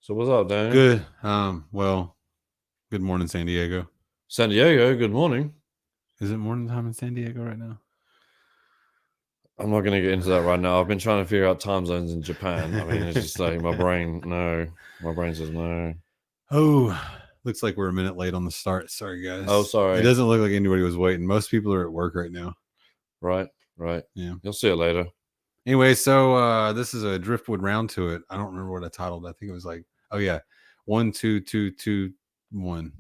So what's up, Daniel? Good. Well, good morning, San Diego. San Diego, good morning. Is it morning time in San Diego right now? I'm not going to get into that right now. I've been trying to figure out time zones in Japan. I mean, it's just like my brain says no. Oh, looks like we're a minute late on the start. Sorry, guys. Oh, sorry. It doesn't look like anybody was waiting. Most people are at work right now. Right. Yeah. You'll see it later. Anyway, so this is a Driftwood Round-To-It. I don't remember what I titled. I think it was like, oh yeah, 1, 2, 2, 2, 1.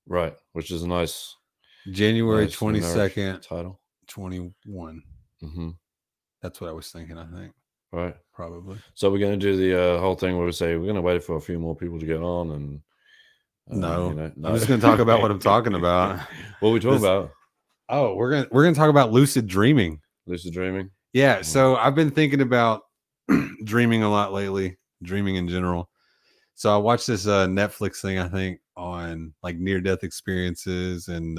Right, which is a nice January nice 22nd, title. 21. Mm-hmm. That's what I was thinking. I think Right. probably. So we're going to do the whole thing where we say we're going to wait for a few more people to get on, and No, no. I'm just going to talk about what I'm talking about. What are we talking about? Oh, we're gonna talk about lucid dreaming. Lucid dreaming. Yeah, so I've been thinking about dreaming a lot lately, dreaming in general. So I watched this Netflix thing, I think, on like near-death experiences and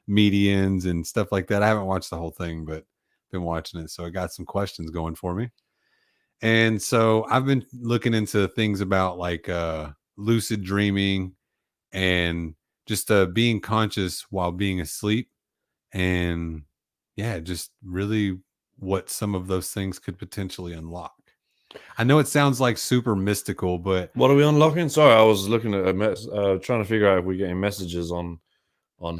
medians and stuff like that. I haven't watched the whole thing, but been watching it. So I got some questions going for me. And so I've been looking into things about like lucid dreaming and just being conscious while being asleep. And yeah, just really what some of those things could potentially unlock. I know it sounds like super mystical, but what are we unlocking? Sorry, I was looking at trying to figure out if we're getting messages on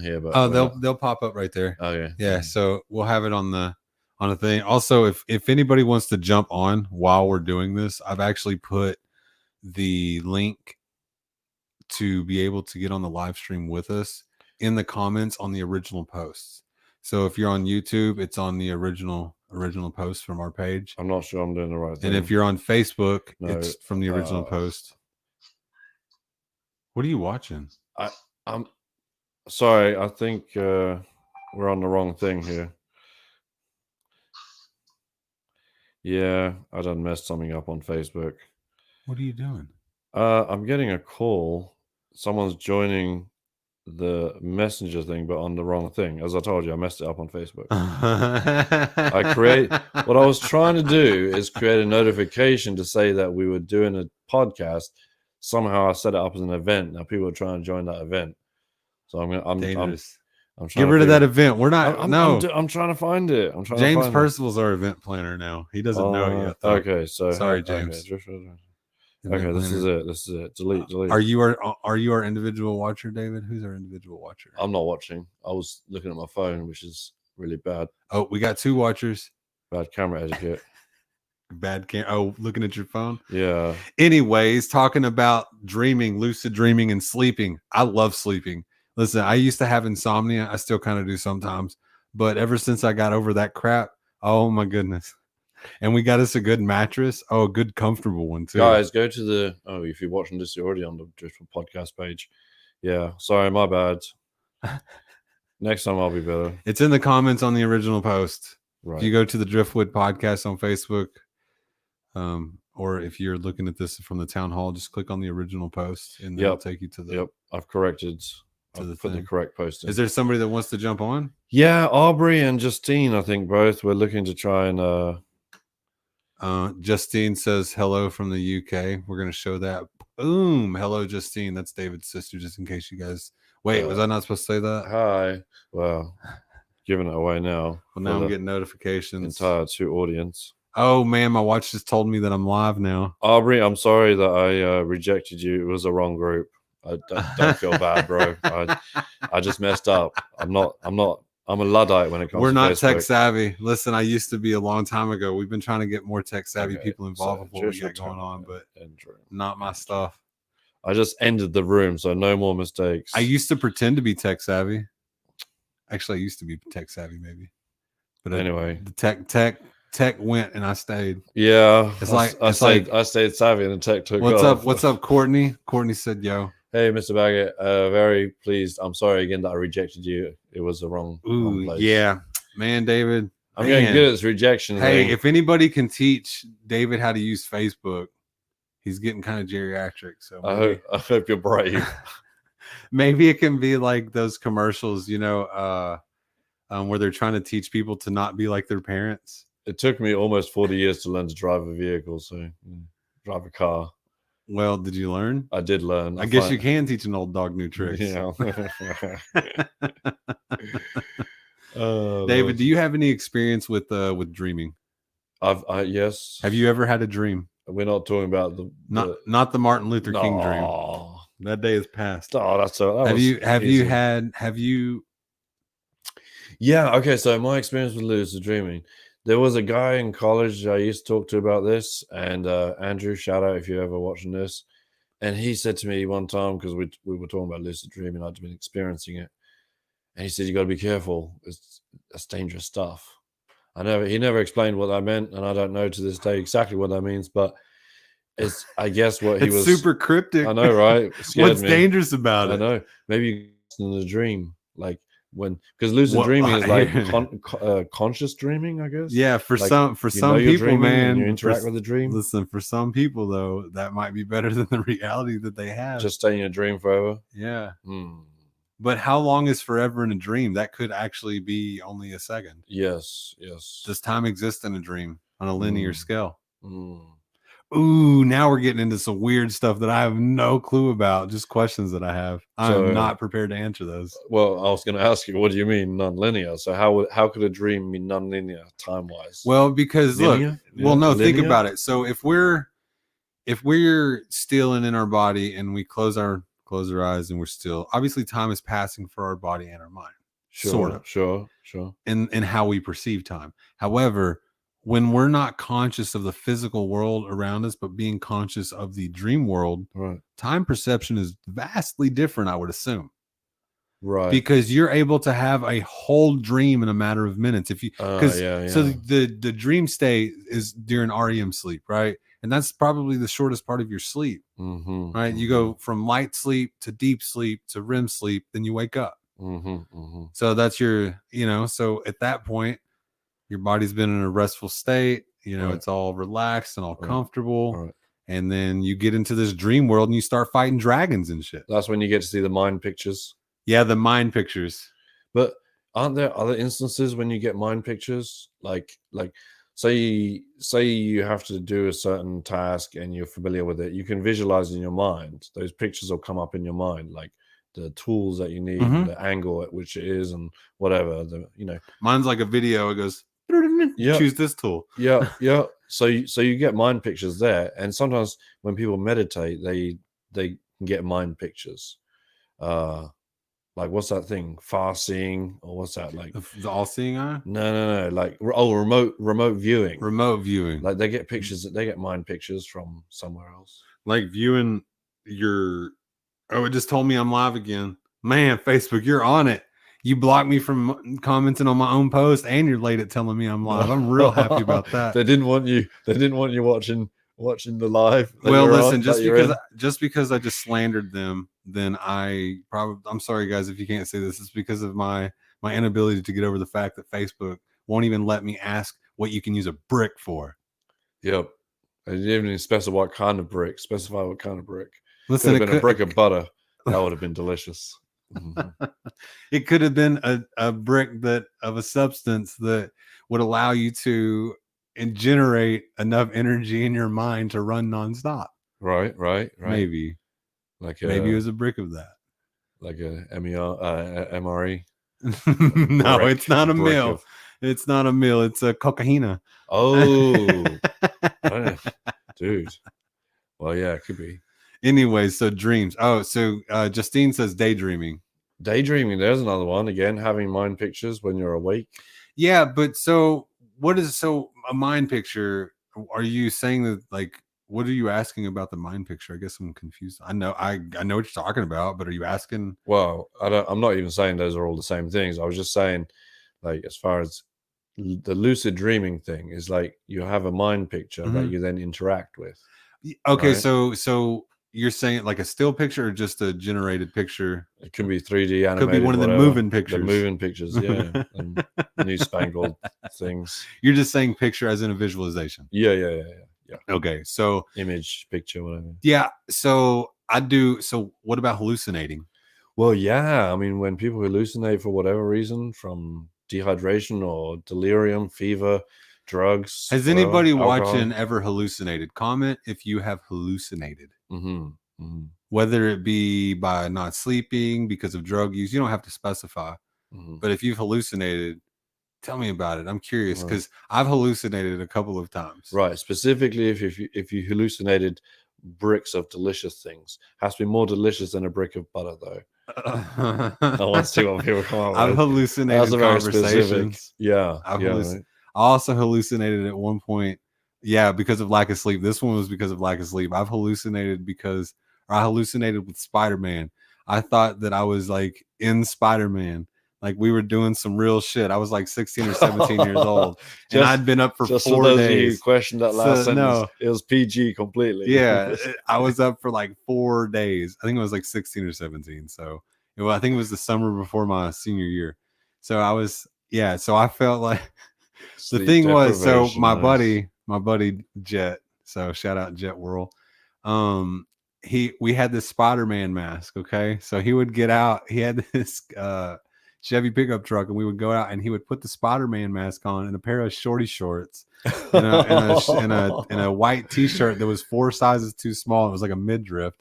here, but oh, they'll pop up right there. Oh yeah, Yeah, so we'll have it on a thing. Also, if anybody wants to jump on while we're doing this, I've actually put the link to be able to get on the live stream with us in the comments on the original posts. So if you're on YouTube, it's on the original post from our page. I'm not sure I'm doing the right thing. And if you're on Facebook, it's from the original post. What are you watching? I'm sorry. I think we're on the wrong thing here. Yeah, I done messed something up on Facebook. What are you doing? I'm getting a call. Someone's joining the messenger thing, but on the wrong thing. As I told you, I messed it up on Facebook. What I was trying to do is create a notification to say that we were doing a podcast. Somehow I set it up as an event. Now people are trying to join that event. So I'm dangerous. I'm trying Get rid of that event. We're not. I'm trying to find it. James Percival's our event planner now. He doesn't know it yet. Though. Okay, so sorry, James. Okay, this is it. Delete. Are you our individual watcher, David? Who's our individual watcher? I'm not watching. I was looking at my phone, which is really bad. Oh, we got 2 watchers. Bad camera etiquette. Looking at your phone. Yeah. Anyways, talking about dreaming, lucid dreaming, and sleeping. I love sleeping. Listen, I used to have insomnia. I still kind of do sometimes, but ever since I got over that crap, oh my goodness. And we got us a good mattress. Oh, a good comfortable one too. Guys, go to if you're watching this, you're already on the Dryftwood podcast page. Yeah, sorry, my bad. Next time I'll be better. It's in the comments on the original post. Right. If you go to the Dryftwood podcast on Facebook, or if you're looking at this from the town hall, just click on the original post and it'll take you to the. Yep, I've corrected. I've put the correct post in. Is there somebody that wants to jump on? Yeah, Aubrey and Justine, I think both. We're looking to try and. Justine says hello from the UK. We're going to show that. Boom. Hello, Justine. That's David's sister, just in case you guys. Wait, was I not supposed to say that? Hi. Well, giving it away now. Well, now I'm getting notifications. Entire 2 audience. Oh, man, my watch just told me that I'm live now. Aubrey, I'm sorry that I rejected you. It was the wrong group. I don't feel bad, bro. I just messed up. I'm a Luddite when it comes to We're not Facebook. tech savvy. Listen, I used to be a long time ago. We've been trying to get more tech savvy people involved with what we got going on, but not my stuff. I just ended the room, so no more mistakes. I used to pretend to be tech savvy. Actually, I used to be tech savvy, maybe. But anyway, the tech went and I stayed. Yeah, I stayed savvy and the tech took off. What's up, Courtney? Courtney said, "Yo, hey, Mr. Baggett, very pleased. I'm sorry again that I rejected you. It was the wrong place. Yeah, man, David. I'm getting good at this rejection. Hey, if anybody can teach David how to use Facebook, he's getting kind of geriatric. So I hope you're brave. Maybe it can be like those commercials, where they're trying to teach people to not be like their parents. It took me almost 40 years to learn to drive a vehicle, so drive a car. Well, did you learn? I did learn. I guess you can teach an old dog new tricks. Yeah. David, do you have any experience with dreaming? Yes. Have you ever had a dream? We're not talking about Not the Martin Luther King dream. No. That day is past. Oh, Have you? Yeah. Okay. So my experience with lucid dreaming, there was a guy in college I used to talk to about this, and Andrew, shout out if you're ever watching this. And he said to me one time, because we were talking about lucid dreaming, I'd been experiencing it, and he said, "You got to be careful. That's dangerous stuff." He never explained what that meant, and I don't know to this day exactly what that means, but it's, I guess, what he was super cryptic. I know, right? What's dangerous about it? I know. Maybe in the dream, like because lucid dreaming is like conscious dreaming, I guess. Yeah, for like, some people, man, you interact with the dream. Listen, for some people though, that might be better than the reality that they have. Just staying in a dream forever. Yeah. But how long is forever in a dream? That could actually be only a second. Yes. Does time exist in a dream on a linear scale? Ooh, now we're getting into some weird stuff that I have no clue about. Just questions that I have. I'm not prepared to answer those. Well, I was going to ask you, what do you mean non-linear? So how could a dream be non-linear time-wise? Well, because linear? Think about it. So if we're still in our body and we close our eyes and we're still, obviously time is passing for our body and our mind. Sure. In how we perceive time. However, when we're not conscious of the physical world around us, but being conscious of the dream world, right, time perception is vastly different, I would assume. Right. Because you're able to have a whole dream in a matter of minutes. So the dream state is during REM sleep, right? And that's probably the shortest part of your sleep, right? You go from light sleep to deep sleep to REM sleep, then you wake up. So that's your, so at that point, your body's been in a restful state, it's all relaxed and all comfortable. Right. And then you get into this dream world and you start fighting dragons and shit. That's when you get to see the mind pictures. Yeah, the mind pictures. But aren't there other instances when you get mind pictures? Like say you have to do a certain task and you're familiar with it. You can visualize in your mind. Those pictures will come up in your mind, like the tools that you need, the angle at which it is, and whatever. Mine's like a video. It goes, choose this tool. Yeah. So you get mind pictures there, and sometimes when people meditate, they can get mind pictures. Like what's that thing? Far seeing, or what's that like? The all-seeing eye? No. Like remote viewing. Remote viewing. Like they get pictures. They get mind pictures from somewhere else. Like viewing your. Oh, it just told me I'm live again. Man, Facebook, you're on it. You blocked me from commenting on my own post, and you're late at telling me I'm live. I'm real happy about that. They didn't want you watching the live. Well, listen, just because I just slandered them, then I'm sorry guys if you can't see this. It's because of my inability to get over the fact that Facebook won't even let me ask what you can use a brick for. Yep. I didn't even specify what kind of brick. Listen, it could have been a brick of butter. That would have been delicious. It could have been a brick of a substance that would allow you to generate enough energy in your mind to run nonstop. Right. Maybe it was a brick of that, like a MRE. No, brick, it's not a mill. It's not a mill. It's a cocaina. Oh, dude. Well, yeah, it could be. Anyways, so dreams. Oh, so Justine says daydreaming. Daydreaming, there's another one. Again, having mind pictures when you're awake. Yeah, but so what is a mind picture? Are you saying that, like, what are you asking about the mind picture? I guess I'm confused. I know what you're talking about, but are you asking? Well, I'm not even saying those are all the same things. I was just saying, like, as far as the lucid dreaming thing is, like, you have a mind picture that you then interact with. Okay, right? So you're saying like a still picture or just a generated picture? It could be 3D animated. Could be one of the moving pictures. The moving pictures, yeah. And new spangled things. You're just saying picture as in a visualization. Yeah. Okay, so image, picture, whatever. Yeah, so I do. So what about hallucinating? Well, yeah. I mean, when people hallucinate for whatever reason, from dehydration or delirium, fever, drugs. Has whatever, anybody alcohol. watching ever hallucinated? Comment if you have hallucinated. Mm-hmm. Whether it be by not sleeping because of drug use, you don't have to specify. Mm-hmm. But if you've hallucinated, tell me about it. I'm curious because I've hallucinated a couple of times. Right. Specifically, if you hallucinated bricks of delicious things, has to be more delicious than a brick of butter, though. I want to see what people come up with. I've hallucinated That's a very conversations. specific. Yeah. I also hallucinated at one point. Yeah, because of lack of sleep. This one was because of lack of sleep. I hallucinated with Spider-Man. I thought that I was like in Spider-Man. Like we were doing some real shit. I was like 16 or 17 years old. And I'd been up for 4 for those days. Of you who questioned that last sentence, no, it was PG completely. Yeah, I was up for like 4 days. I think it was like 16 or 17. So I think it was the summer before my senior year. So I was, so I felt like the thing was, so my buddy Jet, so shout out Jet World. We had this Spider-Man mask. Okay. So he would get out, he had this, Chevy pickup truck, and we would go out and he would put the Spider-Man mask on and a pair of shorty shorts and a white t-shirt that was 4 sizes too small. It was like a midriff,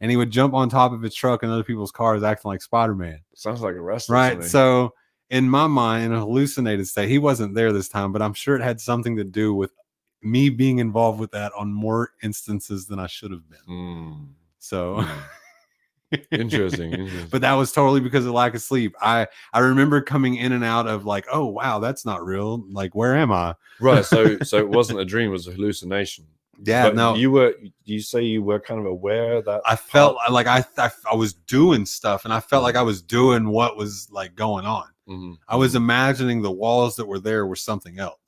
and he would jump on top of his truck and other people's cars acting like Spider-Man. Sounds like a wrestler, right? So in my mind, in a hallucinated state, he wasn't there this time, but I'm sure it had something to do with me being involved with that on more instances than I should have been. So Interesting. But that was totally because of lack of sleep. I remember coming in and out of like, oh wow, that's not real. Like, where am I? Right. So it wasn't a dream; it was a hallucination. Yeah. But no. You say you were kind of aware that I felt like I was doing stuff, and I felt like I was doing what was like going on. Mm-hmm. I was imagining the walls that were there were something else.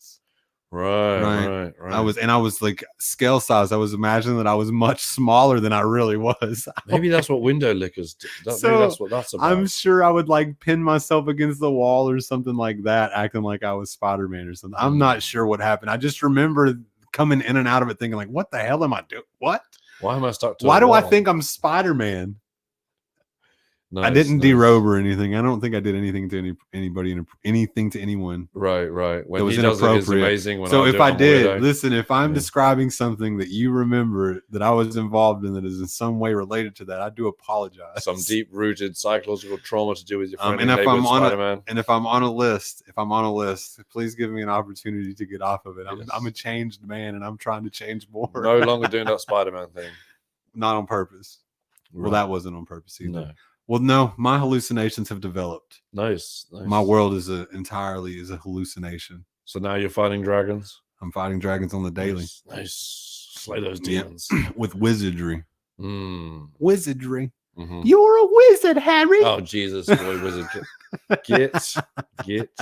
Right. I was like scale size. I was imagining that I was much smaller than I really was. Maybe that's what window lickers do. Maybe that's what that's about. I'm sure I would like pin myself against the wall or something like that, acting like I was Spider-Man or something. I'm not sure what happened. I just remember coming in and out of it thinking like, what the hell am I doing? What? Why am I stuck to Why do I think I'm Spider-Man? Nice, I didn't derobe or anything. I don't think I did anything to anybody, anything to anyone. Right. When it was inappropriate. It's amazing. So if I did, listen, if I'm describing something that you remember that I was involved in that is in some way related to that, I do apologize. Some deep-rooted psychological trauma to do with your friend. And if I'm on a list, please give me an opportunity to get off of it. I'm a changed man, and I'm trying to change more. No longer doing that Spider-Man thing. Not on purpose. Right. Well, that wasn't on purpose either. No. Well, no, my hallucinations have developed. Nice. My world is entirely a hallucination. So now you're fighting dragons? I'm fighting dragons on the daily. Nice. Slay those demons. With wizardry. Wizardry. Mm-hmm. You're a wizard, Harry. Oh, Jesus. Boy, wizard. Get.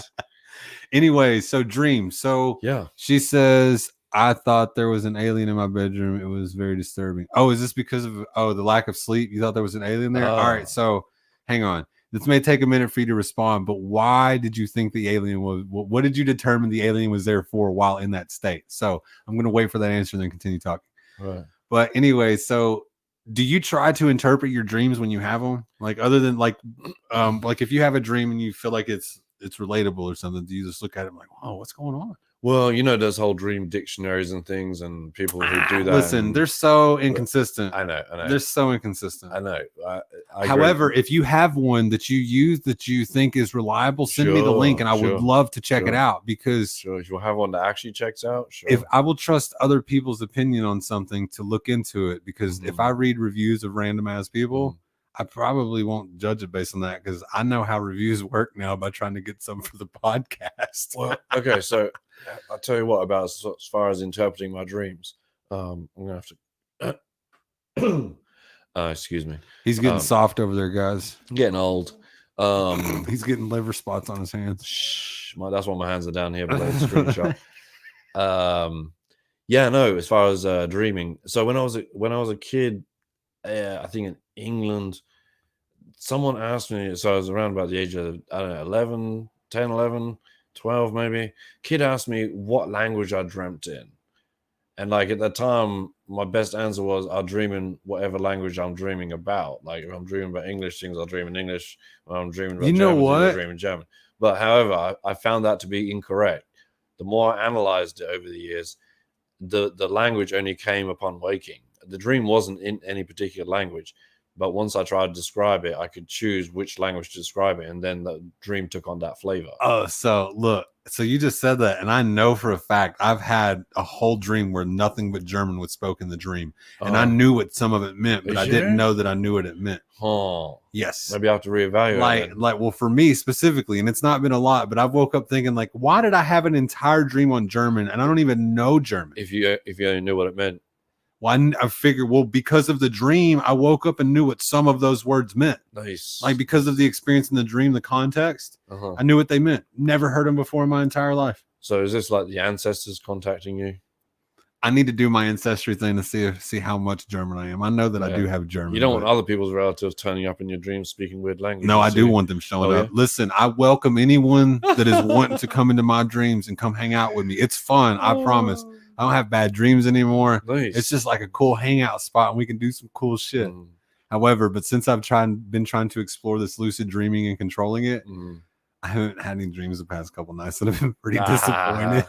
Anyway, so dream. So yeah, she says, I thought there was an alien in my bedroom. It was very disturbing. Oh, is this because of the lack of sleep? You thought there was an alien there? All right, so hang on. This may take a minute for you to respond, but why did you think the alien was? What did you determine the alien was there for while in that state? So I'm going to wait for that answer and then continue talking. Right. But anyway, so do you try to interpret your dreams when you have them? Like other than like if you have a dream and you feel like it's relatable or something, do you just look at it like, oh, what's going on? Well, there's whole dream dictionaries and things, and people who do that. Listen, they're so inconsistent. I know. They're so inconsistent. I know. I However, if you have one that you use that you think is reliable, send me the link, and I would love to check it out because if you have one that actually checks out, if I will trust other people's opinion on something to look into it, because if I read reviews of random ass people. I probably won't judge it based on that because I know how reviews work now by trying to get some for the podcast. Well, okay, so I'll tell you what about as far as interpreting my dreams. I'm gonna have to. Excuse me. He's getting soft over there, guys. Getting old. He's getting liver spots on his hands. Shh, that's why my hands are down here below the screenshot. Yeah, no. As far as dreaming, so when I was a kid, I think in England, someone asked me, so I was around about the age of, I don't know, 11, 10, 11, 12 maybe. Kid asked me what language I dreamt in. And like at that time, my best answer was I'll dream in whatever language I'm dreaming about. Like if I'm dreaming about English things, I'll dream in English. When I'm dreaming about German things, I'll dream in German. But however, I found that to be incorrect the more I analyzed it over the years, the language only came upon waking. The dream wasn't in any particular language, but once I tried to describe it, I could choose which language to describe it, and then the dream took on that flavor. Oh, so look, so you just said that, and I know for a fact I've had a whole dream where nothing but German was spoken in the dream, and I knew what some of it meant, but I didn't know that I knew what it meant. Huh. Yes. Maybe I have to reevaluate. Like, well, for me specifically, and it's not been a lot, but I've woke up thinking, like, why did I have an entire dream on German, and I don't even know German? If you only knew what it meant. Well, I figured, well, because of the dream, I woke up and knew what some of those words meant. Nice. Like, because of the experience in the dream, the context, I knew what they meant. Never heard them before in my entire life. So is this like the ancestors contacting you? I need to do my ancestry thing to see how much German I am. I know that I do have German. You don't want other people's relatives turning up in your dreams speaking weird language. No, I do want them showing up. Yeah? Listen, I welcome anyone that is wanting to come into my dreams and come hang out with me. It's fun. I promise. I don't have bad dreams anymore. Nice. It's just like a cool hangout spot, and we can do some cool shit. However, but since I've been trying to explore this lucid dreaming and controlling it, I haven't had any dreams the past couple nights that have been pretty disappointed.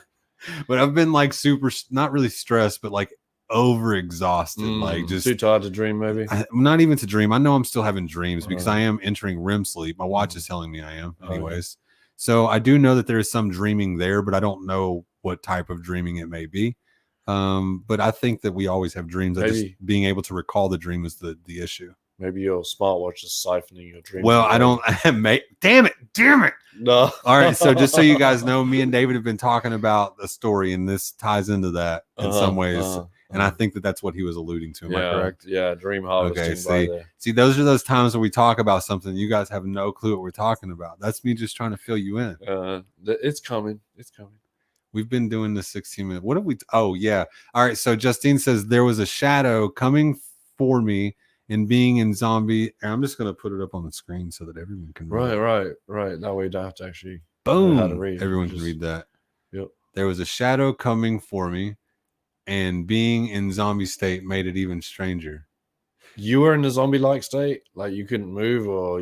But I've been like super, not really stressed, but like over exhausted, like just too tired to dream. Maybe not even to dream. I know I'm still having dreams because I am entering REM sleep. My watch is telling me I am, anyways. So I do know that there is some dreaming there, but I don't know what type of dreaming it may be. But I think that we always have dreams. Just being able to recall the dream is the issue. Maybe your smartwatch is siphoning your dreams. Well, I don't. Damn it. No. All right. So just so you guys know, me and David have been talking about a story, and this ties into that in some ways. And I think that that's what he was alluding to. Am I correct? Yeah. Dream harvesting. Okay. See, those are those times when we talk about something. You guys have no clue what we're talking about. That's me just trying to fill you in. It's coming. It's coming. We've been doing this 16 minutes. What have we? Oh, yeah. All right. So Justine says there was a shadow coming for me and being in zombie. And I'm just going to put it up on the screen so that everyone can read. Right. That way you don't have to actually boom. How to read. Everyone can read that. Yep. There was a shadow coming for me, and being in zombie state made it even stranger. You were in a zombie-like state? Like you couldn't move or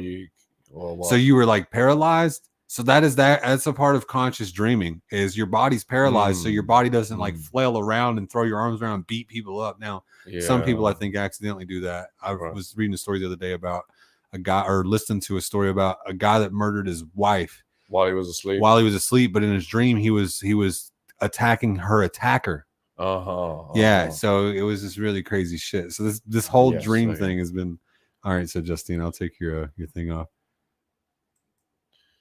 what? So you were like paralyzed? So that's a part of conscious dreaming is your body's paralyzed. So your body doesn't like flail around and throw your arms around and beat people up. Now, some people I think accidentally do that. I was reading a story the other day about a guy, or listening to a story about a guy that murdered his wife while he was asleep. But in his dream, he was attacking her attacker. Yeah. So it was this really crazy shit. So this whole dream thing has been all right. So Justine, I'll take your thing off.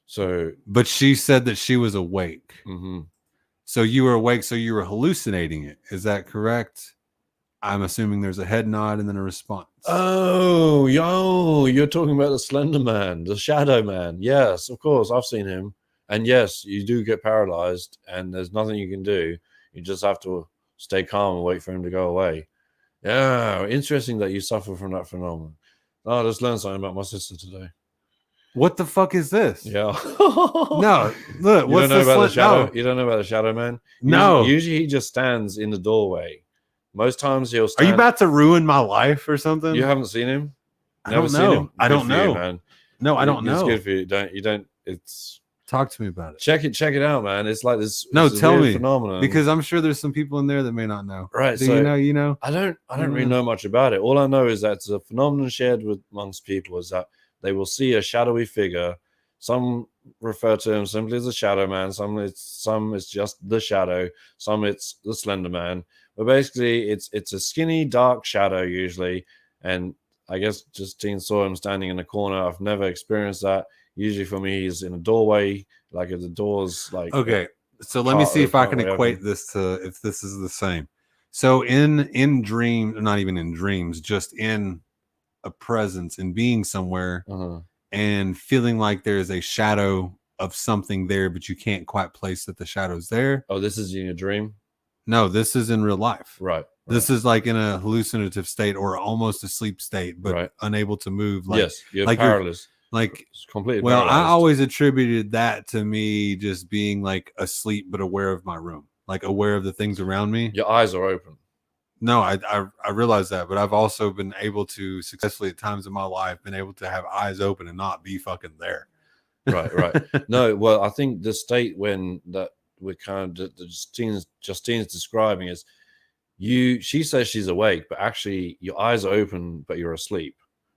So, but she said that she was awake. So you were awake. So you were hallucinating it. Is that correct? I'm assuming there's a head nod and then a response. Oh, you're talking about the Slender Man, the Shadow Man. Yes, of course, I've seen him. And yes, you do get paralyzed, and there's nothing you can do. You just have to stay calm and wait for him to go away. Yeah, interesting that you suffer from that phenomenon. Oh, I just learned something about my sister today. What the fuck is this? Yeah. No, look. You don't know about the shadow? No. You don't know about the Shadow Man? No. Usually he just stands in the doorway. Most times he'll stand. Are you about to ruin my life or something? You haven't seen him? Never seen him? I don't know. You, man. No, I don't know. It's good for you. You don't. It's. Talk to me about it. Check it out, man. It's like this. No, tell me. Phenomenon. Because I'm sure there's some people in there that may not know. Right. Do you know? I don't really know much about it. All I know is that it's a phenomenon shared amongst people is that they will see a shadowy figure. Some refer to him simply as a Shadow Man. Some it's just the Shadow. Some it's the Slender Man. But basically, it's a skinny, dark shadow usually. And I guess Justine saw him standing in the corner. I've never experienced that. Usually for me, he's in a doorway, like at the doors. Like okay, so let me see if I can equate this to if this is the same. So in dreams, not even in dreams, just in a presence and being somewhere. And feeling like there's a shadow of something there, but you can't quite place that the shadow's there. Oh, this is in your dream? No, this is in real life. Right. This is like in a hallucinative state or almost a sleep state, but unable to move. Like, yes, you're like powerless. It's completely well, paralyzed. I always attributed that to me just being like asleep, but aware of my room, like aware of the things around me. Your eyes are open. No, I realize that, but I've also been able to successfully at times in my life been able to have eyes open and not be fucking there. Right. No, well, I think the state when we're kind of Justine's describing is she says she's awake, but actually your eyes are open, but you're asleep.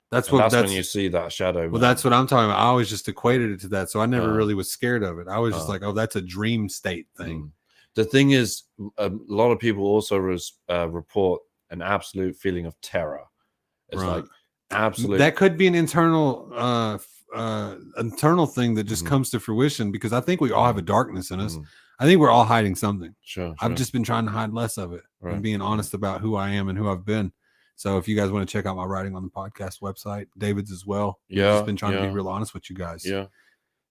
That's And what that's when you see that shadow. Well, man. that's what I'm talking about. I always just equated it to that, so I never really was scared of it. I was just like, oh, that's a dream state thing. The thing is, a lot of people also report an absolute feeling of terror. It's like absolute. That could be an internal thing that just comes to fruition, because I think we all have a darkness in us. I think we're all hiding something. Sure. I've just been trying to hide less of it and being honest about who I am and who I've been. So if you guys want to check out my writing on the podcast website, David's as well. I've just been trying to be real honest with you guys. Yeah.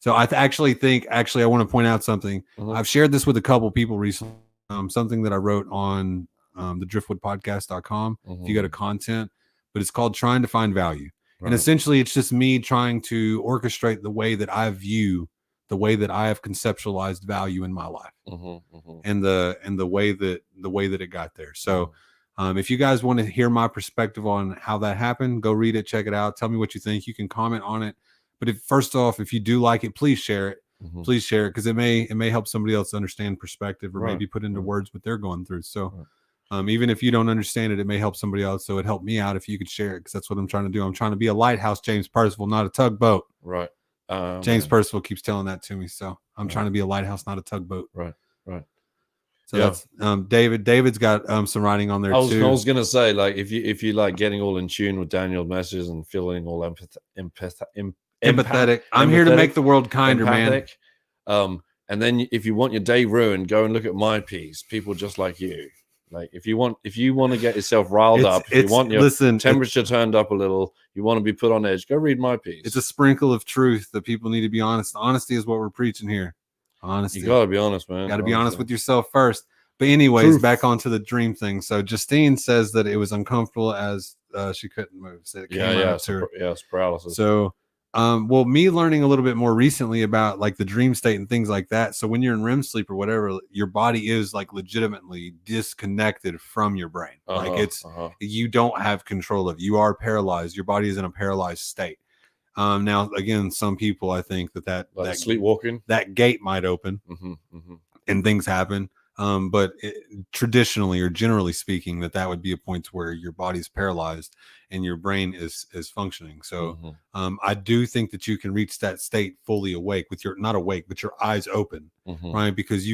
So I actually I want to point out something. I've shared this with a couple people recently. Something that I wrote on the driftwoodpodcast.com. If you go to content, but it's called Trying to Find Value. And essentially it's just me trying to orchestrate the way that I view, the way that I have conceptualized value in my life, and the way that it got there. So if you guys want to hear my perspective on how that happened, go read it, check it out. Tell me what you think. You can comment on it. But first off, if you do like it, please share it. Please share it, because it may help somebody else understand perspective, or maybe put into words what they're going through. So even if you don't understand it, it may help somebody else. So it helped me out if you could share it, because that's what I'm trying to do. I'm trying to be a lighthouse, James Percival, not a tugboat. Right. James Percival keeps telling that to me. So I'm trying to be a lighthouse, not a tugboat. Right. So that's David's got some writing on there too. I was gonna say, like, if you like getting all in tune with Daniel's messages and feeling all empathetic. I'm here to make the world kinder, man. And then if you want your day ruined, go and look at my piece. People just like you. Like if you want to get yourself riled up, if you want your temperature turned up a little, you want to be put on edge, go read my piece. It's a sprinkle of truth that people need to be honest. Honesty is what we're preaching here. Honesty. You gotta be honest, man. You gotta be honest with yourself first. But anyways, back onto the dream thing. So Justine says that it was uncomfortable as she couldn't move. So it came out to her. It's paralysis. So well, me learning a little bit more recently about like the dream state and things like that. So when you're in REM sleep or whatever, your body is like legitimately disconnected from your brain. Like you don't have control of it. You are paralyzed. Your body is in a paralyzed state. Now, again, some people, I think that sleepwalking, that gate might open and things happen. But traditionally or generally speaking, that would be a point where your body's paralyzed and your brain is functioning. So I do think that you can reach that state fully awake with not awake, but your eyes open, right? Because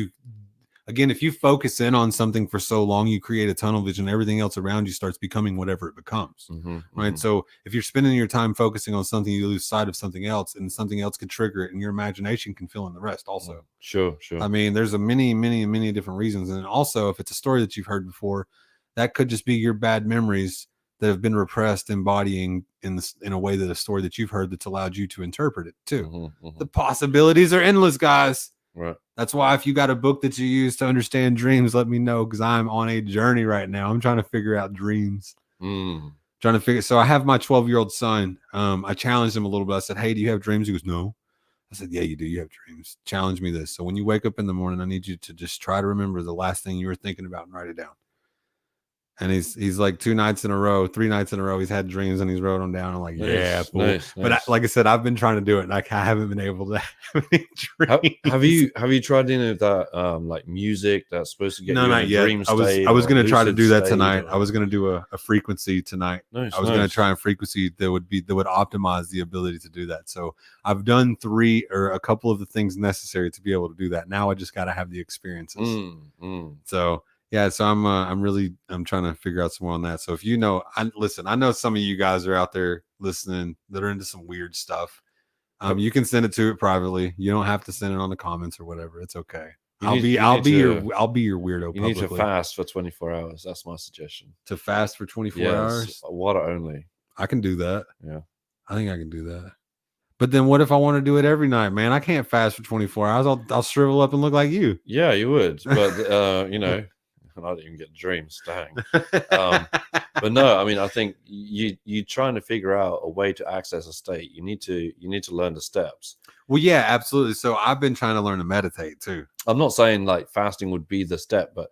again, if you focus in on something for so long, you create a tunnel vision. Everything else around you starts becoming whatever it becomes, right? So if you're spending your time focusing on something, you lose sight of something else, and something else could trigger it, and your imagination can fill in the rest also. Sure. I mean, there's many different reasons. And also, if it's a story that you've heard before, that could just be your bad memories that have been repressed, embodying in a way that a story that you've heard that's allowed you to interpret it too. The possibilities are endless, guys. Right. That's why if you got a book that you use to understand dreams, let me know, because I'm on a journey right now. I'm trying to figure out dreams. So I have my 12-year-old son. I challenged him a little bit. I said, hey, do you have dreams? He goes, no. I said, yeah, you do. You have dreams. Challenge me this. So when you wake up in the morning, I need you to just try to remember the last thing you were thinking about and write it down. And he's like 3 nights in a row, he's had dreams and he's wrote them down. I'm like, yeah, nice. But like I said, I've been trying to do it, and I haven't been able to have any dreams. Have you tried any of that like music that's supposed to get you in a dream state? I was going to try to do that tonight. I was going to do a frequency tonight. Nice, I was going to try a frequency that would optimize the ability to do that. So I've done 3 or a couple of the things necessary to be able to do that. Now I just got to have the experiences. So yeah, so I'm trying to figure out some more on that. So if you know, I know some of you guys are out there listening that are into some weird stuff. You can send it to it privately. You don't have to send it on the comments or whatever. It's okay. I'll be your weirdo. You need to fast for 24 hours. That's my suggestion. To fast for 24 hours? Water only. I can do that. Yeah. I think I can do that. But then what if I want to do it every night, man? I can't fast for 24 hours. I'll shrivel up and look like you. Yeah, you would. But you know, I don't even get dreams. Dang. But no, I mean, I think you trying to figure out a way to access a state. You need to learn the steps. Well, yeah, absolutely. So I've been trying to learn to meditate too. I'm not saying like fasting would be the step, but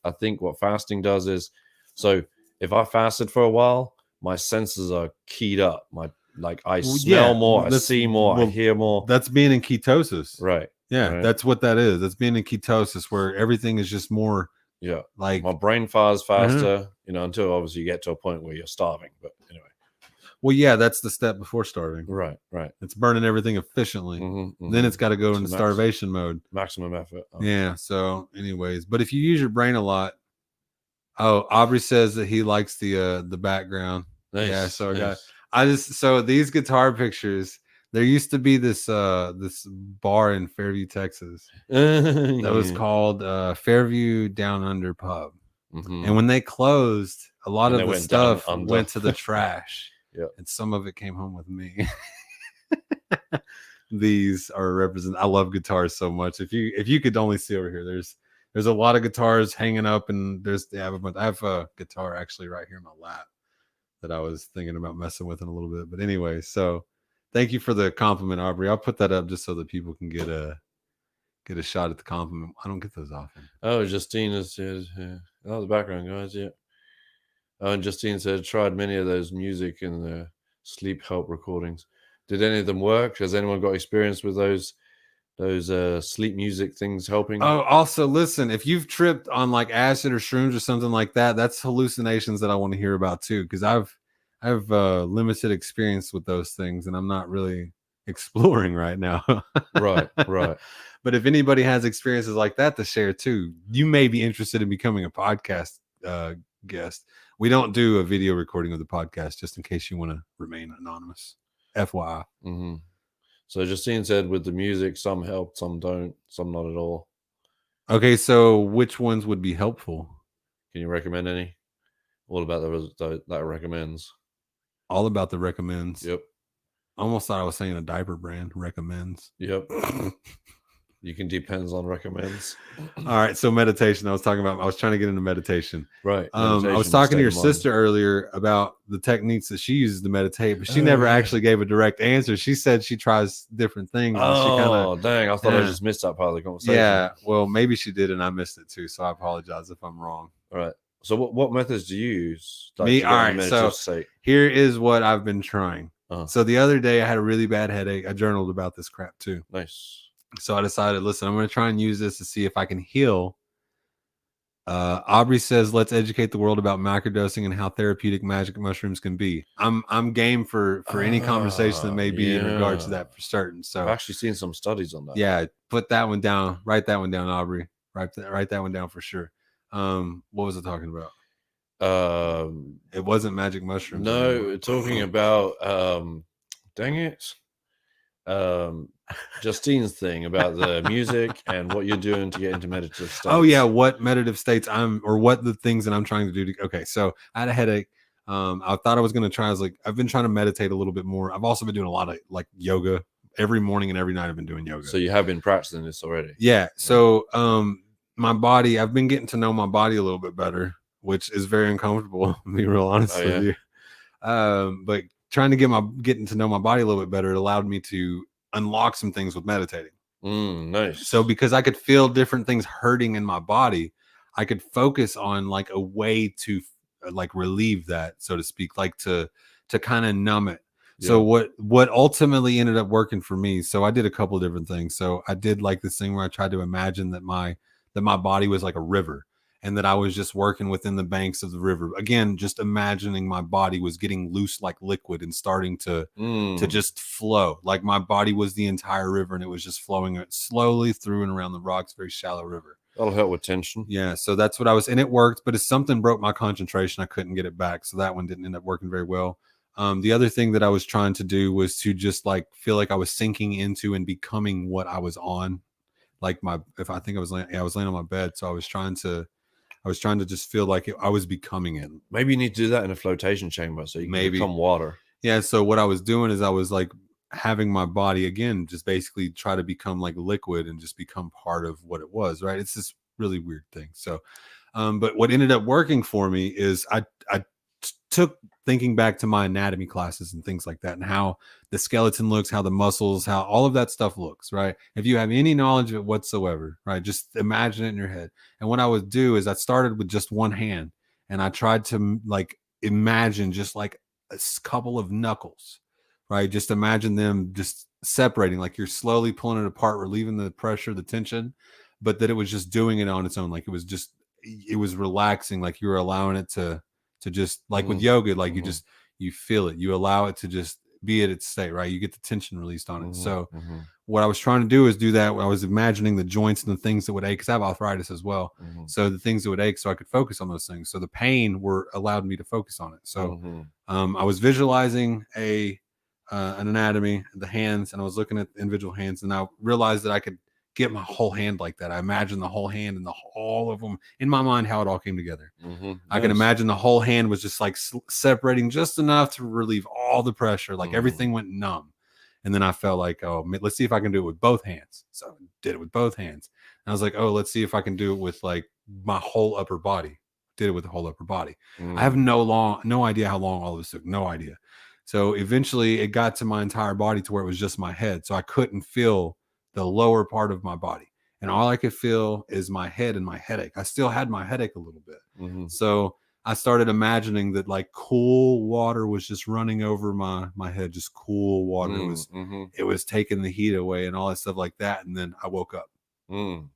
I think what fasting does is, so if I fasted for a while, my senses are keyed up. I smell more, I see more, I hear more. That's being in ketosis. Right. Yeah, right? that's what that is. That's being in ketosis, where everything is just more Yeah, like. my brain fires Uh-huh. faster, until obviously you get to a point where you're starving. But anyway, Well, yeah, that's the step before starving. right. It's burning everything efficiently. Then it's got to go into starvation mode. Maximum effort. Yeah. So, anyways, but if you use your brain a lot, Aubrey says that he likes the background. Nice, yeah. So nice. so these guitar pictures. There used to be this bar in Fairview, Texas, that was called Fairview Down Under Pub. And when they closed, a lot And of they the went down stuff under. went to the trash. Yeah. And some of it came home with me. These are represent. I love guitars so much. If you could only see over here, there's a lot of guitars hanging up, and I have a guitar actually right here in my lap that I was thinking about messing with in a little bit. But anyway, so thank you for the compliment, Aubrey. I'll put that up just so that people can get a shot at the compliment. I don't get those often. Oh, Justina said, oh, the background guys, yeah. Oh, and Justine said, tried many of those music and sleep help recordings. Did any of them work? Has anyone got experience with those sleep music things helping? Oh, also listen, if you've tripped on like acid or shrooms or something like that, that's hallucinations that I want to hear about too, because I've limited experience with those things, and I'm not really exploring right now. Right. But if anybody has experiences like that to share too, you may be interested in becoming a podcast guest. We don't do a video recording of the podcast, just in case you want to remain anonymous. FYI. Mm-hmm. So Justine said with the music, some helped, some don't, some not at all. Okay, so which ones would be helpful? Can you recommend any? All about that recommends. All about the recommends. Yep. Almost thought I was saying a diaper brand recommends. Yep. You can depends on recommends. All right. So meditation. I was trying to get into meditation. Right. I was talking to your sister earlier about the techniques that she uses to meditate, but she never actually gave a direct answer. She said she tries different things. Oh, dang. I thought I just missed that part of the conversation. Yeah. Well, maybe she did, and I missed it too. So I apologize if I'm wrong. All right. So what methods do you use? Me? All right. So here is what I've been trying. So the other day I had a really bad headache. I journaled about this crap too. Nice. So I decided, listen, I'm going to try and use this to see if I can heal. Aubrey says, let's educate the world about microdosing and how therapeutic magic mushrooms can be. I'm game for any conversation that may be in regards to that for certain. So I've actually seen some studies on that. Yeah, put that one down. Write that one down, Aubrey. Write that one down for sure. What was it talking about? It wasn't magic mushrooms. No, talking about dang it. Justine's thing about the music and what you're doing to get into meditative states. Oh yeah, what meditative states what the things that I'm trying to do okay, so I had a headache. I thought I was going to try. I was like, I've been trying to meditate a little bit more. I've also been doing a lot of like yoga every morning and every night. I've been doing yoga. So you have been practicing this already? Yeah. So my body, I've been getting to know my body a little bit better, which is very uncomfortable. To be real honest with you. But trying to getting to know my body a little bit better, it allowed me to unlock some things with meditating. Nice. So because I could feel different things hurting in my body, I could focus on like a way to like relieve that, so to speak, like to kind of numb it. Yeah. So what ultimately ended up working for me, so I did a couple of different things. So I did like this thing where I tried to imagine that my body was like a river, and that I was just working within the banks of the river. Again, just imagining my body was getting loose like liquid and starting to just flow. Like my body was the entire river, and it was just flowing slowly through and around the rocks, very shallow river. That'll help with tension. Yeah, so that's what I was, and it worked, but if something broke my concentration, I couldn't get it back. So that one didn't end up working very well. The other thing that I was trying to do was to just like feel like I was sinking into and becoming what I was on. Like I was laying on my bed. So I was trying to just feel like I was becoming it. Maybe you need to do that in a flotation chamber so you can become water. Yeah. So what I was doing is I was like having my body again, just basically try to become like liquid and just become part of what it was. Right. It's this really weird thing. So, but what ended up working for me is I took thinking back to my anatomy classes and things like that, and how the skeleton looks, how the muscles, how all of that stuff looks, right? If you have any knowledge of it whatsoever, right, just imagine it in your head. And what I would do is I started with just one hand, and I tried to like imagine just like a couple of knuckles, right? Just imagine them just separating, like you're slowly pulling it apart, relieving the pressure, the tension, but that it was just doing it on its own. Like it was relaxing. Like you were allowing it to just, like with yoga, like mhm, you feel it, you allow it to just be at its state, right? You get the tension released on it. mhm, So mhm, what I was trying to do is do that. I was imagining the joints and the things that would ache, because I have arthritis as well. mhm, So the things that would ache, so I could focus on those things. So the pain were allowed me to focus on it. So mhm, I was visualizing an anatomy, the hands, and I was looking at individual hands, and I realized that I could get my whole hand like that. I imagined the whole hand and all of them in my mind, how it all came together. mhm. I can Nice. imagine the whole hand was just like separating just enough to relieve all the pressure, like Mhm, everything went numb. And then I felt like, oh, let's see if I can do it with both hands. So I did it with both hands. And I was like, oh, let's see if I can do it with like my whole upper body. Did it with the whole upper body. I have mm, no idea how long all of this took. No idea. So eventually it got to my entire body to where it was just my head. So I couldn't feel the lower part of my body. And all I could feel is my head and my headache. I still had my headache a little bit. mhm, So I started imagining that like cool water was just running over my head, just cool water. mhm, It was taking the heat away and all that stuff like that. And then I woke up. mm.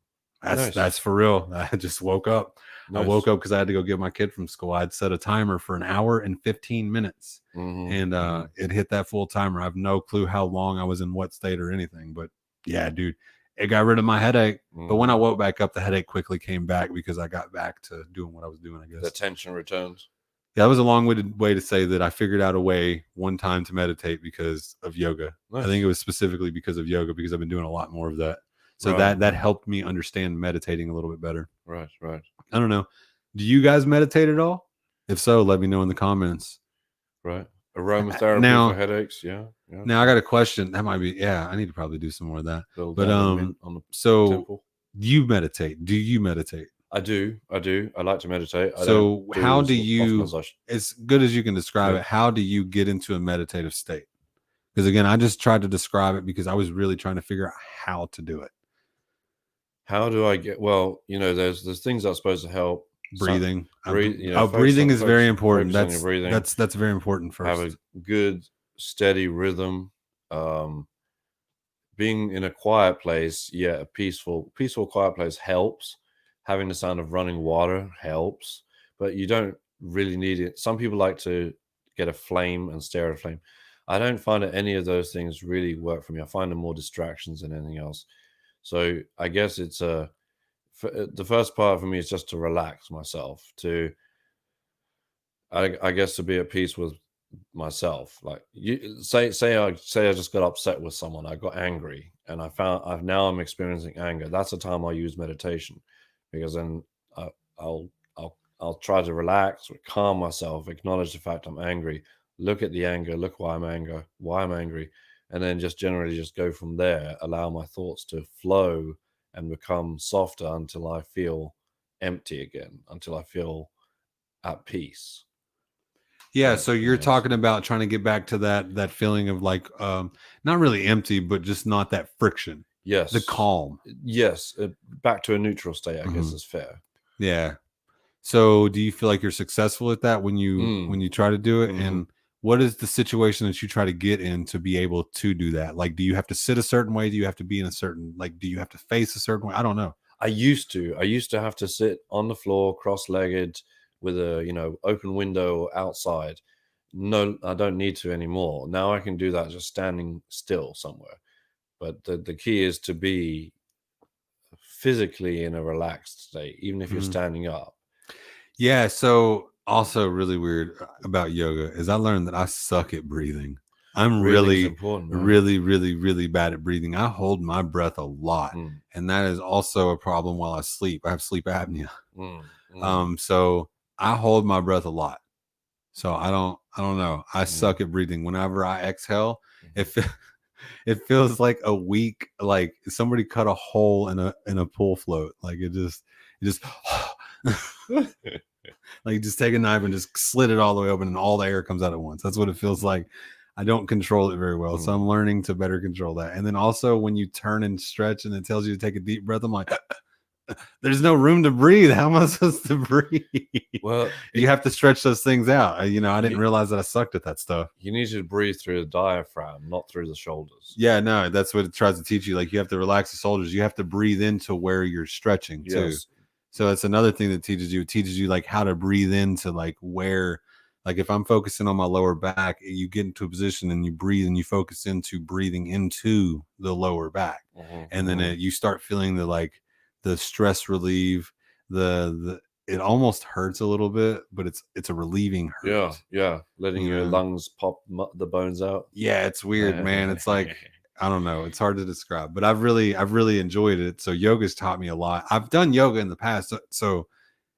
Nice, That's for real. I just woke up. I woke nice. up because I had to go get my kid from school. I'd set a timer for an hour and 15 minutes, Mhm, and mhm, it hit that full timer. I have no clue how long I was in what state or anything, but yeah, dude, it got rid of my headache. But when I mhm. woke back up, the headache quickly came back because I got back to doing what I was doing, I The guess. tension returns. Yeah, that was a long-winded way to say that I figured out a way one time to meditate because of yoga. I think it Nice. was specifically because of yoga, because I've been doing a lot more of that. So Right, that helped me understand meditating a little bit better. right, right, I don't know. Do you guys meditate at all? If so, let me know in the comments. right. Aromatherapy for Now, headaches. Yeah, yeah. now I got a question. That might be, yeah, I need to probably do some more of that. Build But down the mint on the so temple. you meditate. Do you meditate? I do. I do. I like to meditate. I don't So do how do as often as you, I as good as you can describe could. it, how do you get into a meditative state? Because again, I just tried to describe it because I was really trying to figure out how to do it. How do I get? Well, there's things that are supposed to help. So, Breathing. breathe. Breathing is very important. Focus on your breathing. That's very important Have a first. good steady rhythm. Um, Being in a quiet place, yeah, a peaceful quiet place helps. Having the sound of running water helps, but you don't really need it. Some people like to get a flame and stare at a flame. I don't find that any of those things really work for me. I find them more distractions than anything else. So I guess it's the first part for me is just to relax myself, to I guess to be at peace with myself. Like you say I just got upset with someone. I got angry and I'm experiencing anger. That's the time I use meditation, because then I'll try to relax or calm myself, acknowledge the fact I'm angry, look at the anger, look why I'm angry, and then just generally just go from there, allow my thoughts to flow and become softer until I feel empty again, until I feel at peace. Yeah, Right. so you're Yes. talking about trying to get back to that feeling of like not really empty, but just not that friction, the Yes. calm. Yes, back to a neutral state, I guess Mhm. is fair. Yeah. So do you feel like you're successful at that when Mm, you try to do it? mhm. And what is the situation that you try to get in to be able to do that? Like, do you have to sit a certain way? Do you have to be in a certain, like, do you have to face a certain way? I don't know. I used to have to sit on the floor cross-legged with a, open window outside. No, I don't need to anymore. Now I can do that just standing still somewhere. But the key is to be physically in a relaxed state, even if you're Mhm. standing up. Yeah. So also really weird about yoga is I learned that I suck at breathing. I'm Breathing is really, important, right? really, really, really bad at breathing. I hold my breath a lot. Mm, And that is also a problem while I sleep. I have sleep apnea. mm, mm, So I hold my breath a lot. So I don't know. I mm, suck at breathing. Whenever I exhale, mhm. it fe- it feels like a weak, like somebody cut a hole in a pool float. Like it just like you just take a knife and just slit it all the way open and all the air comes out at once. That's what it feels like. I don't control it very well. So I'm Mm, learning to better control that. And then also when you turn and stretch and it tells you to take a deep breath, I'm like There's no room to breathe. How am I supposed to breathe? Well, You have to stretch those things out. I didn't You- realize that I sucked at that stuff. you need to breathe through the diaphragm, not through the shoulders. Yeah, no, that's what it tries to teach you. Like you have to relax the shoulders. You have to breathe into where you're stretching too. Yes. So that's another thing that teaches you. It teaches you like how to breathe into like where, like if I'm focusing on my lower back, you get into a position and you breathe and you focus into breathing into the lower back, and then you start feeling the stress relieve. The it almost hurts a little bit, but it's a relieving hurt. Yeah, letting your lungs pop the bones out. Yeah, it's weird, man. It's like I don't know. It's hard to describe, but I've really enjoyed it. So yoga's taught me a lot. I've done yoga in the past, so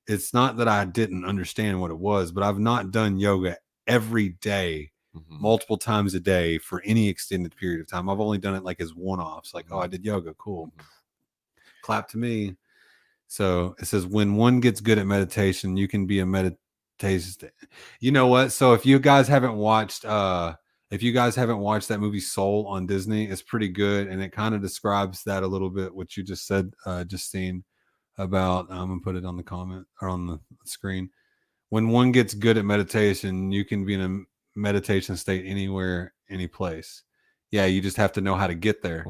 it's not that I didn't understand what it was, but I've not done yoga every day, multiple times a day for any extended period of time. I've only done it like as one-offs, like, oh, I did yoga, cool. Clap to me. So it says, when one gets good at meditation, you can be a meditation. You know what? So if you guys haven't watched that movie Soul on Disney, it's pretty good, and it kind of describes that a little bit, what you just said, Justine, about I'm gonna put it on the comment or on the screen. When one gets good at meditation, you can be in a meditation state anywhere, any place. Yeah, you just have to know how to get there.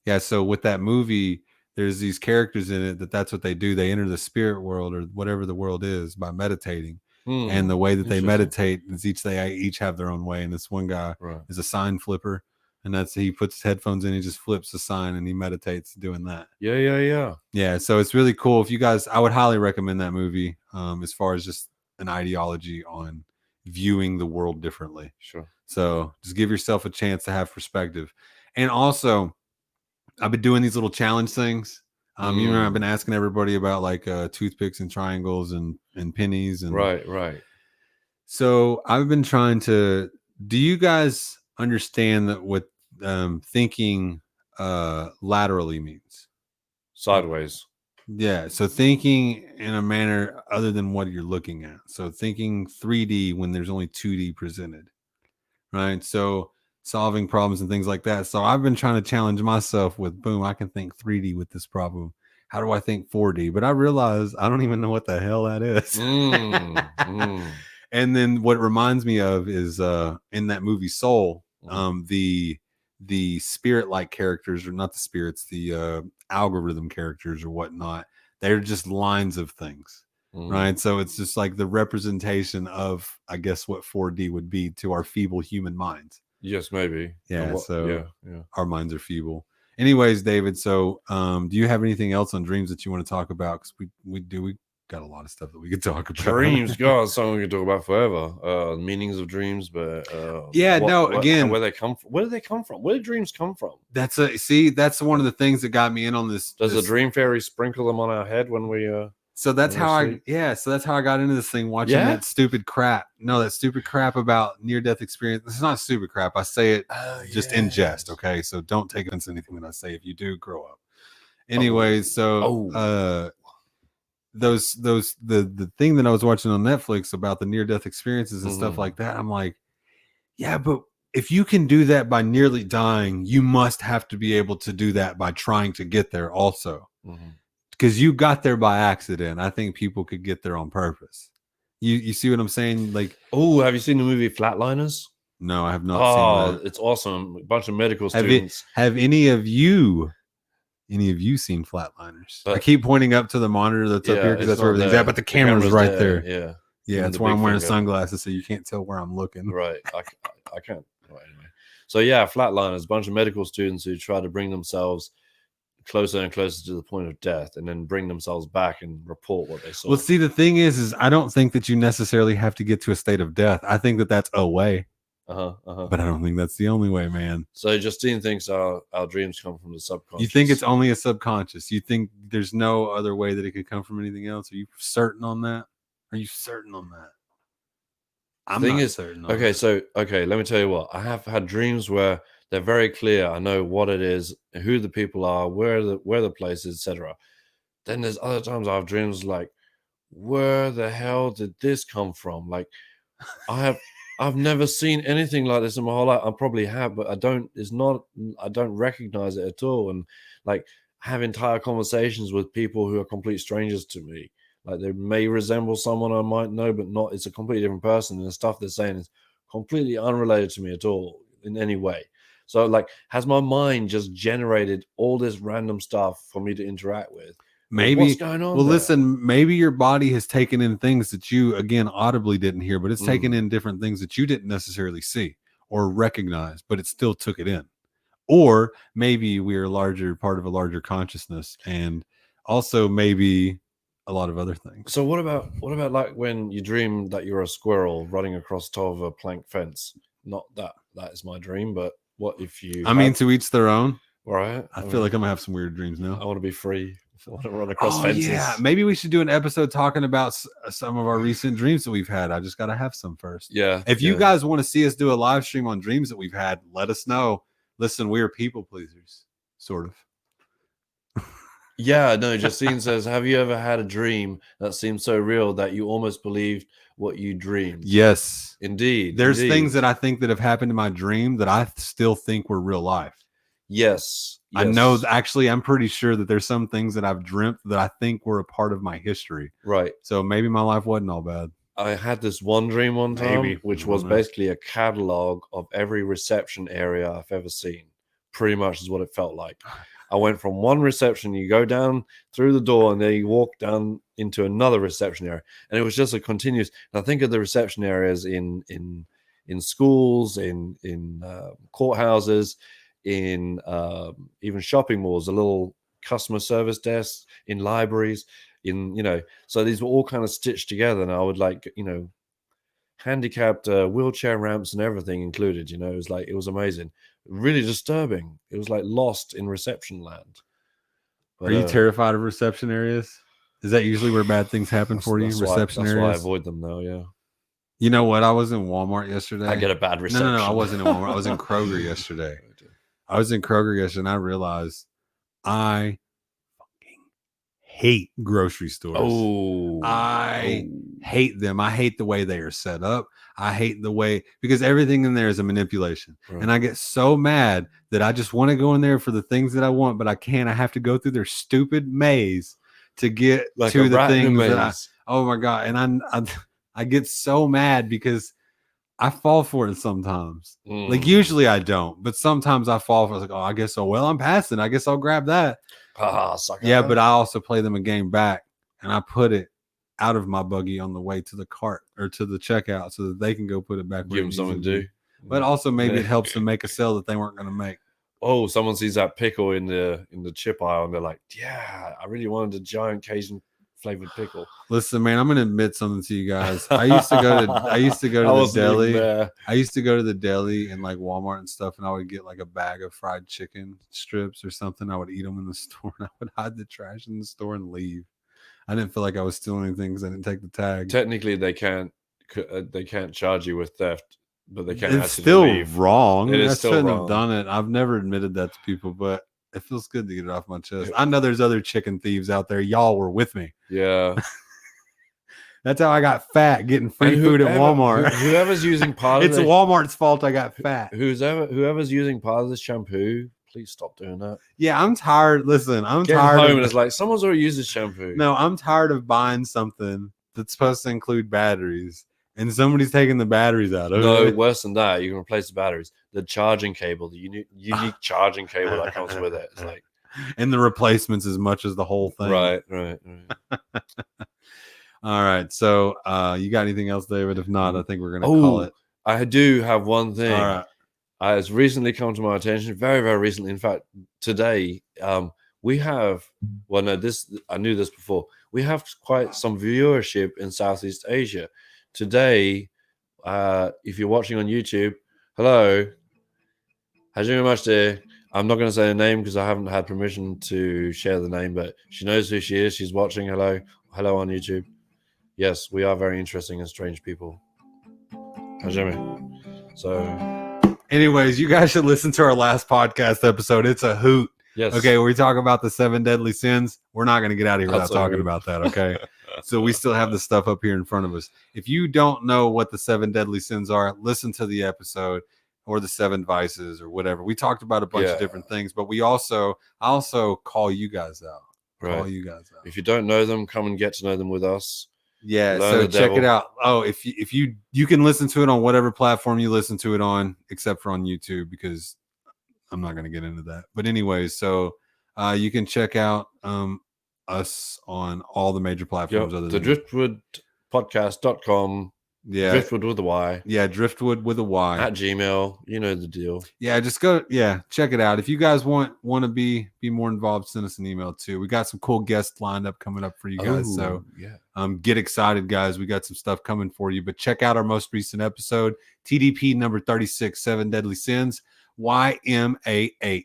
Yeah, so with that movie, there's these characters in it that's what they do. They enter the spirit world or whatever the world is by meditating. And the way that they meditate is they each have their own way. And this one guy is a sign flipper, and he puts his headphones in, he just flips the sign and he meditates doing that. Yeah. So it's really cool. If you guys, I would highly recommend that movie. As far as just an ideology on viewing the world differently. Sure. So just give yourself a chance to have perspective. And also, I've been doing these little challenge things. You know, I've been asking everybody about like toothpicks and triangles and pennies and right. So I've been trying to. Do you guys understand that what thinking laterally means? Sideways. Yeah. So thinking in a manner other than what you're looking at. So thinking 3D when there's only 2D presented. Right. So solving problems and things like that. So I've been trying to challenge myself with boom, I can think 3D with this problem. How do I think 4D? But I realize I don't even know what the hell that is. And then what it reminds me of is in that movie Soul, the spirit-like characters, or not the spirits, the algorithm characters or whatnot, they're just lines of things. Right. So it's just like the representation of, I guess, what 4D would be to our feeble human minds. Yes, maybe. Yeah. Our minds are feeble. Anyways, David, so do you have anything else on dreams that you want to talk about? Because we got a lot of stuff that we could talk about. Dreams, God, something we could talk about forever. Meanings of dreams, but again, where they come from. Where do they come from? Where do dreams come from? That's one of the things that got me in on this. Does the dream fairy sprinkle them on our head when we So that's how I got into this thing, watching that stupid crap. No, that stupid crap about near-death experience. This is not stupid crap. I say it just in jest, okay? So don't take offense to anything that I say. If you do, grow up. Anyways, the thing that I was watching on Netflix about the near-death experiences and stuff like that, I'm like, yeah, but if you can do that by nearly dying, you must have to be able to do that by trying to get there also. Because you got there by accident. I think people could get there on purpose. You see what I'm saying? Like, have you seen the movie Flatliners? No, I have not seen that. It's awesome. A bunch of medical students. Have any of you seen Flatliners? I keep pointing up to the monitor that's up here because that's where everything's at, but the camera's right there. Yeah, that's why I'm wearing sunglasses so you can't tell where I'm looking. Right. I can't. Well, anyway. So yeah, Flatliners, a bunch of medical students who try to bring themselves closer and closer to the point of death, and then bring themselves back and report what they saw. Well, see, the thing is I don't think that you necessarily have to get to a state of death. I think that that's a way. But I don't think that's the only way, man. So Justine thinks our dreams come from the subconscious. You think it's only a subconscious? You think there's no other way that it could come from anything else? Are you certain on that? Are you certain on that? I'm not certain on that. So let me tell you what. I have had dreams where they're very clear. I know what it is, who the people are, where the place is, etc. Then there's other times I have dreams like, where the hell did this come from? Like, I've never seen anything like this in my whole life. I probably have, but I don't recognize it at all. And like, have entire conversations with people who are complete strangers to me. Like they may resemble someone I might know, but not. It's a completely different person, and the stuff they're saying is completely unrelated to me at all in any way. So, like, has my mind just generated all this random stuff for me to interact with? Maybe What's going on? Well, there? listen, maybe your body has taken in things that you again audibly didn't hear, but it's taken in different things that you didn't necessarily see or recognize, but it still took it in. Or maybe we are a larger part of a larger consciousness, and also maybe a lot of other things. So what about like when you dream that you're a squirrel running across top of a plank fence? Not that is my dream, but what if you? I mean, to each their own. Right. I feel like I'm gonna have some weird dreams now. I want to be free. I want to run across fences. Yeah, maybe we should do an episode talking about some of our recent dreams that we've had. I just got to have some first. Yeah. If you guys want to see us do a live stream on dreams that we've had, let us know. Listen, we are people pleasers, sort of. Yeah, no, Justine says, have you ever had a dream that seemed so real that you almost believed what you dreamed? Yes. Indeed. There's things that I think that have happened in my dream that I still think were real life. Yes. I know, actually, I'm pretty sure that there's some things that I've dreamt that I think were a part of my history. Right. So maybe my life wasn't all bad. I had this one dream one time, which was basically a catalog of every reception area I've ever seen. Pretty much is what it felt like. I went from one reception, you go down through the door, and then you walk down into another reception area. And it was just a continuous. And I think of the reception areas in schools, in courthouses, in even shopping malls, a little customer service desks, in libraries, so these were all kind of stitched together, and I would handicapped wheelchair ramps and everything included. It was amazing, really disturbing. It was like Lost in reception land. But, are you terrified of reception areas? Is that usually where bad things happen for you? Reception areas? That's why I avoid them now. Yeah. You know what? I was in Walmart yesterday. I get a bad reception. No, I wasn't in Walmart. I was in Kroger yesterday. And I realized I fucking hate grocery stores. I hate them. I hate the way they are set up. I hate the way, because everything in there is a manipulation. Right. And I get so mad that I just want to go in there for the things that I want, but I can't. I have to go through their stupid maze to get to the things that oh my God. And I get so mad because I fall for it sometimes. Like usually I don't, but sometimes I fall for it. Like, oh, I guess so. Well, I'm passing. I guess I'll grab that. Yeah, but I also play them a game back, and I put it out of my buggy on the way to the cart or to the checkout so that they can go put it back. Give them something to do. But also maybe it helps them make a sale that they weren't going to make. Oh, someone sees that pickle in the chip aisle and they're like, yeah, I really wanted a giant Cajun flavored pickle. Listen, man, I'm gonna admit something to you guys. I used to go to the deli. I used to go to the deli and like Walmart and stuff, and I would get like a bag of fried chicken strips or something. I would eat them in the store, and I would hide the trash in the store and leave. I didn't feel like I was stealing anything because I didn't take the tag. Technically, they can't charge you with theft, but they can't. It's still wrong. It is still wrong. I shouldn't have done it. I've never admitted that to people, but it feels good to get it off my chest. I know there's other chicken thieves out there. Y'all were with me. Yeah. That's how I got fat, getting free food at Walmart. Whoever's using part of it's Walmart's fault I got fat. Whoever's using part of this shampoo, please stop doing that. Yeah, I'm tired. Listen, I'm Getting tired. Home and it's like someone's already used this shampoo. No, I'm tired of buying something that's supposed to include batteries, and somebody's taking the batteries out of it. No, worse than that. You can replace the batteries. The charging cable, the unique charging cable that comes with it. It's like, and the replacements as much as the whole thing. Right. All right. So you got anything else, David? If not, I think we're going to call it. I do have one thing. All right. It's recently come to my attention, very, very recently. In fact, today, we have, I knew this before. We have quite some viewership in Southeast Asia. Today, if you're watching on YouTube, hello. Hajime. I'm not going to say the name because I haven't had permission to share the name, but she knows who she is. She's watching. Hello on YouTube. Yes, we are very interesting and strange people. Hajime. So, anyways, you guys should listen to our last podcast episode. It's a hoot. Yes. Okay, we talk about the 7 deadly sins. We're not going to get out of here without talking about that. Okay. So we still have the stuff up here in front of us. If you don't know what the 7 deadly sins are, listen to the episode. or the 7 Vices or whatever. We talked about a bunch of Yeah. different things, but I also call you guys out. Call Right. you guys out. If you don't know them, come and get to know them with us. Yeah, Learn so the check it devil. out. Oh, if you can listen to it on whatever platform you listen to it on, except for on YouTube, because I'm not going to get into that. But anyways, so you can check out us on all the major platforms Yep. other The than driftwoodpodcast.com. yeah, Driftwood with a Y. yeah, Driftwood with a Y. At Gmail. You know the deal. Yeah, just go. Yeah, check it out. If you guys want to be more involved, send us an email too. We got some cool guests lined up coming up for you guys. So yeah. get excited, guys. We got some stuff coming for you. But check out our most recent episode, TDP number 36, 7 Deadly Sins, YMAH.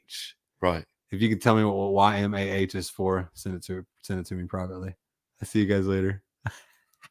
Right. If you could tell me what YMAH is for, send it to me privately. I'll see you guys later.